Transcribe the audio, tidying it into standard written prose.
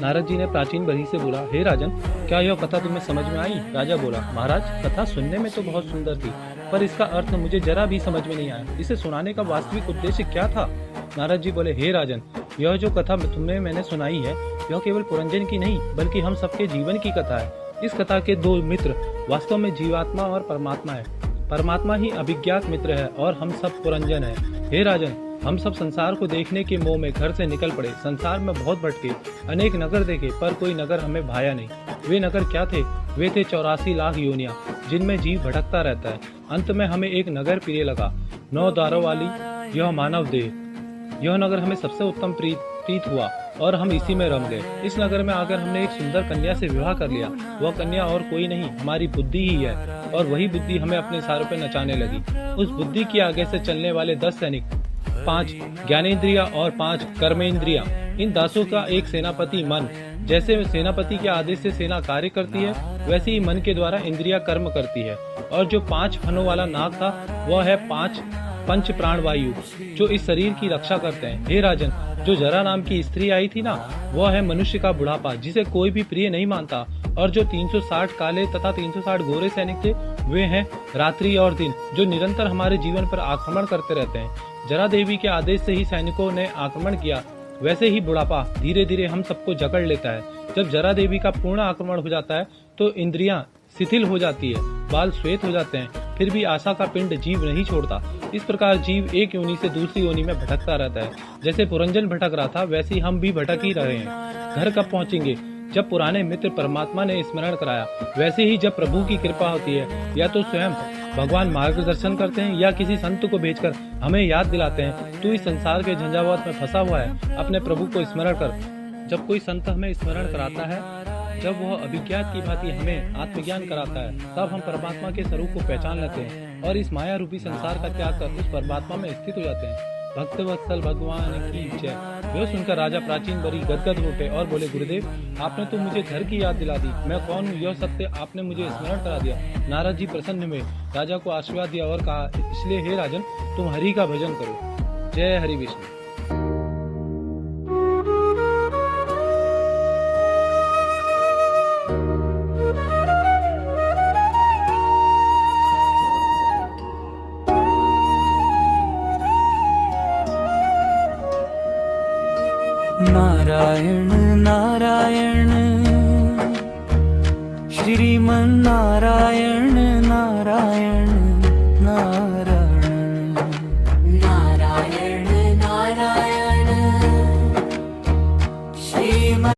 नारद जी ने प्राचीन बरी से बोला, हे राजन, क्या यह कथा तुम्हें समझ में आई? राजा बोला, महाराज, कथा सुनने में तो बहुत सुंदर थी, पर इसका अर्थ मुझे जरा भी समझ में नहीं आया। इसे सुनाने का वास्तविक उद्देश्य क्या था? नारद जी बोले, हे राजन, यह जो कथा तुम्हें मैंने सुनाई है, यह केवल पुरंजन की नहीं, बल्कि हम सबके जीवन की कथा है। इस कथा के दो मित्र वास्तव में जीवात्मा और परमात्मा है। परमात्मा ही अभिज्ञात मित्र है और हम सब पुरंजन है। हे राजन, हम सब संसार को देखने के मोह में घर से निकल पड़े। संसार में बहुत भटके, अनेक नगर देखे, पर कोई नगर हमें भाया नहीं। वे नगर क्या थे? वे थे 84 लाख योनियां, जिनमें जीव भटकता रहता है। अंत में हमें एक नगर प्रिय लगा, 9 द्वारों वाली यह मानव देह। यह नगर हमें सबसे उत्तम प्रीत हुआ और हम इसी में रम गए। इस नगर में आकर हमने एक सुंदर कन्या से विवाह कर लिया। वह कन्या और कोई नहीं, हमारी बुद्धि ही है, और वही बुद्धि हमें अपने सारों पे नचाने लगी। उस बुद्धि के आगे से चलने वाले 10 सैनिक, 5 ज्ञानेंद्रिया और 5 कर्मेंद्रिया, इन 10 का एक सेनापति मन। जैसे सेनापति के आदेश से सेना कार्य करती है, वैसे ही मन के द्वारा इंद्रिया कर्म करती है। और जो 5 फनों वाला नाग था, वह है 5 पंच प्राण वायु, जो इस शरीर की रक्षा करते हैं। हे राजन, जो जरा नाम की स्त्री आई थी ना, वह है मनुष्य का बुढ़ापा, जिसे कोई भी प्रिय नहीं मानता। और जो 360 काले तथा 360 गोरे सैनिक थे, वे हैं रात्रि और दिन, जो निरंतर हमारे जीवन पर आक्रमण करते रहते हैं। जरा देवी के आदेश से ही सैनिकों ने आक्रमण किया, वैसे ही बुढ़ापा धीरे धीरे हम सबको जकड़ लेता है। जब जरा देवी का पूर्ण आक्रमण हो जाता है, तो इंद्रियां शिथिल हो जाती है, बाल श्वेत हो जाते हैं, फिर भी आशा का पिंड जीव नहीं छोड़ता। इस प्रकार जीव एक योनि से दूसरी योनि में भटकता रहता है। जैसे पुरंजन भटक रहा था, वैसे ही हम भी भटक ही रहे हैं। घर कब पहुंचेंगे? जब पुराने मित्र परमात्मा ने स्मरण कराया। वैसे ही जब प्रभु की कृपा होती है, या तो स्वयं भगवान मार्गदर्शन करते हैं या किसी संत को भेजकर हमें याद दिलाते हैं, तू इस संसार के झंझावात में फंसा हुआ है, अपने प्रभु को स्मरण कर। जब कोई संत हमें स्मरण कराता है, जब वह अभिज्ञात की भांति हमें आत्मज्ञान कराता है, तब हम परमात्मा के स्वरूप को पहचान लेते हैं और इस माया रूपी संसार का त्याग कर उस परमात्मा में स्थित हो जाते हैं। भक्त वत्सल भगवान की जय। यह सुनकर राजा प्राचीन बरी गदगद हो उठे और बोले, गुरुदेव, आपने तो मुझे घर की याद दिला दी। मैं कौन हूँ, यह सत्य आपने मुझे स्मरण करा दिया। नारद जी प्रसन्न हुए, राजा को आशीर्वाद दिया और कहा, इसलिए हे राजन, तुम हरि का भजन करो। जय हरि विष्णु। नारायण नारायण श्रीमन नारायण